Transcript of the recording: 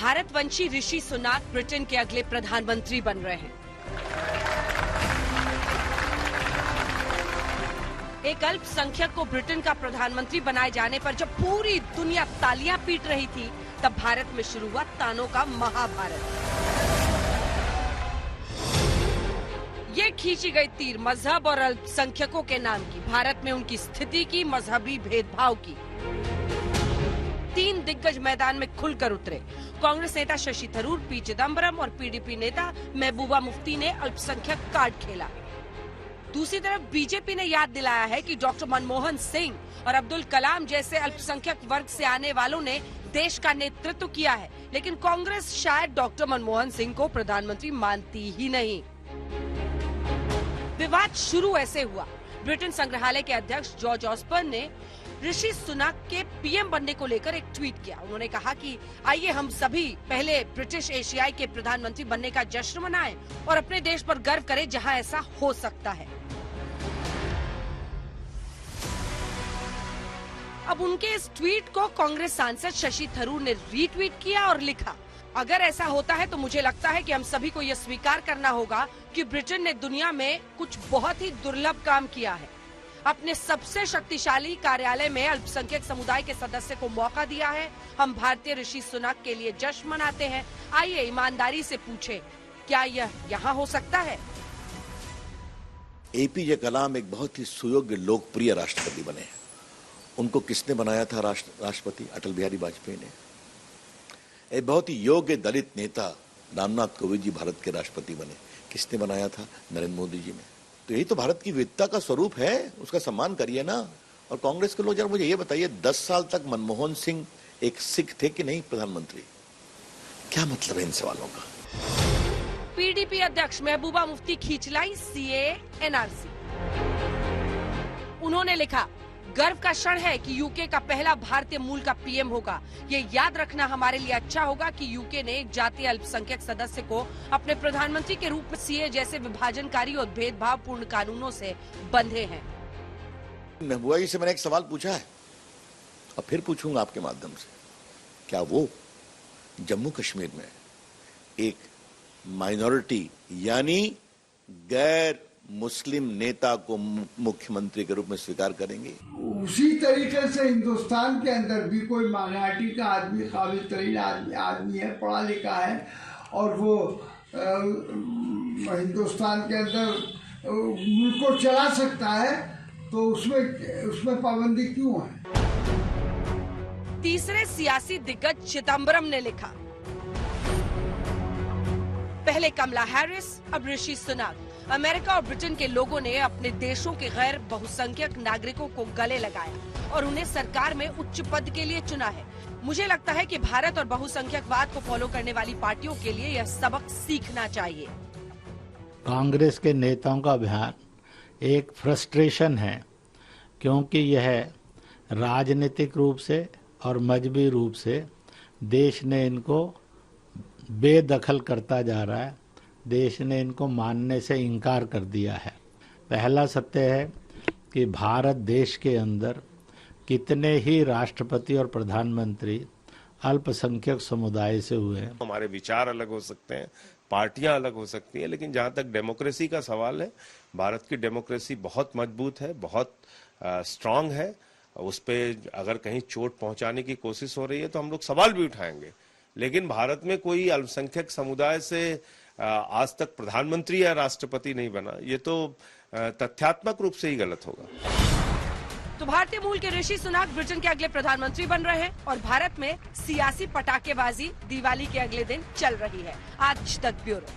भारतवंशी ऋषि Sunak Britain के अगले प्रधानमंत्री बन रहे हैं। एक अल्पसंख्यक को ब्रिटेन का प्रधानमंत्री बनाए जाने पर जब पूरी दुनिया तालियां पीट रही थी, तब भारत में शुरू हुआ तानों का महाभारत। ये खींची गई तीर मजहब और अल्पसंख्यकों के नाम की, भारत में उनकी स्थिति की, मजहबी भेदभाव की। 3 दिग्गज मैदान में खुलकर उतरे। कांग्रेस नेता शशि थरूर, पी चिदम्बरम और पीडीपी नेता महबूबा मुफ्ती ने अल्पसंख्यक कार्ड खेला। दूसरी तरफ बीजेपी ने याद दिलाया है कि डॉक्टर मनमोहन सिंह और अब्दुल कलाम जैसे अल्पसंख्यक वर्ग से आने वालों ने देश का नेतृत्व किया है, लेकिन कांग्रेस शायद डॉक्टर मनमोहन सिंह को प्रधानमंत्री मानती ही नहीं। विवाद शुरू ऐसे हुआ। ब्रिटेन संग्रहालय के अध्यक्ष जॉर्ज ऑसबर्न ने ऋषि सुनाक के पीएम बनने को लेकर एक ट्वीट किया। उन्होंने कहा कि आइए हम सभी पहले ब्रिटिश एशियाई के प्रधानमंत्री बनने का जश्न मनाएं और अपने देश पर गर्व करें जहां ऐसा हो सकता है। अब उनके इस ट्वीट को कांग्रेस सांसद शशि थरूर ने रीट्वीट किया और लिखा, अगर ऐसा होता है तो मुझे लगता है कि हम सभी को यह स्वीकार करना होगा कि ब्रिटेन ने दुनिया में कुछ बहुत ही दुर्लभ काम किया है। अपने सबसे शक्तिशाली कार्यालय में अल्पसंख्यक समुदाय के सदस्य को मौका दिया है। हम भारतीय ऋषि सुनाक के लिए जश्न मनाते हैं। आइए ईमानदारी से पूछें, क्या यह यहाँ हो सकता है? एपीजे कलाम एक बहुत ही सुयोग्य लोकप्रिय राष्ट्रपति बने हैं। उनको किसने बनाया था राष्ट्रपति? अटल बिहारी वाजपेयी ने। एक बहुत ही योग्य दलित नेता रामनाथ कोविंद जी भारत के राष्ट्रपति बने। किसने बनाया था? नरेंद्र मोदी जी ने। तो यही तो भारत की विविधता का स्वरूप है, उसका सम्मान करिए ना। और कांग्रेस के लोग जरा मुझे ये बताइए, 10 साल तक मनमोहन सिंह एक सिख थे कि नहीं प्रधानमंत्री? क्या मतलब है इन सवालों का? पीडीपी अध्यक्ष महबूबा मुफ्ती खींचलाई सीए एनआरसी। उन्होंने लिखा, गर्व का क्षण है कि यूके का पहला भारतीय मूल का पीएम होगा। ये याद रखना हमारे लिए अच्छा होगा कि यूके ने एक जातीय अल्पसंख्यक सदस्य को अपने प्रधानमंत्री के रूप में सीए जैसे विभाजनकारी और भेदभावपूर्ण कानूनों से बंधे हैं। महबूबा जी से मैंने एक सवाल पूछा है और फिर पूछूंगा आपके माध्यम से, क्या वो जम्मू कश्मीर में एक माइनॉरिटी यानी गैर मुस्लिम नेता को मुख्यमंत्री के रूप में स्वीकार करेंगे? उसी तरीके से हिंदुस्तान के अंदर भी कोई माइनॉरिटी का आदमी, काबिल तरीन आदमी है, पढ़ा लिखा है, और वो हिंदुस्तान के अंदर मुल्क को चला सकता है, तो उसमें पाबंदी क्यों है? तीसरे सियासी दिग्गज चिदम्बरम ने लिखा, पहले कमला हैरिस, अब ऋषि सुनाक। अमेरिका और ब्रिटेन के लोगों ने अपने देशों के गैर बहुसंख्यक नागरिकों को गले लगाया और उन्हें सरकार में उच्च पद के लिए चुना है। मुझे लगता है कि भारत और बहुसंख्यकवाद को फॉलो करने वाली पार्टियों के लिए यह सबक सीखना चाहिए। कांग्रेस के नेताओं का बयान एक फ्रस्ट्रेशन है, क्योंकि यह राजनीतिक रूप से और मजहबी रूप से देश ने इनको बेदखल करता जा रहा है। देश ने इनको मानने से इनकार कर दिया है। पहला सत्य है कि भारत देश के अंदर कितने ही राष्ट्रपति और प्रधानमंत्री अल्पसंख्यक समुदाय से हुए हैं। हमारे विचार अलग हो सकते हैं, पार्टियां अलग हो सकती हैं, लेकिन जहां तक डेमोक्रेसी का सवाल है, भारत की डेमोक्रेसी बहुत मजबूत है, बहुत स्ट्रांग है। उस पर अगर कहीं चोट पहुंचाने की कोशिश हो रही है तो हम लोग सवाल भी उठाएंगे। लेकिन भारत में कोई अल्पसंख्यक समुदाय से आज तक प्रधानमंत्री या राष्ट्रपति नहीं बना, ये तो तथ्यात्मक रूप से ही गलत होगा। तो भारतीय मूल के ऋषि सुनाक ब्रिटेन के अगले प्रधानमंत्री बन रहे हैं और भारत में सियासी पटाखेबाजी दिवाली के अगले दिन चल रही है। आज तक ब्यूरो।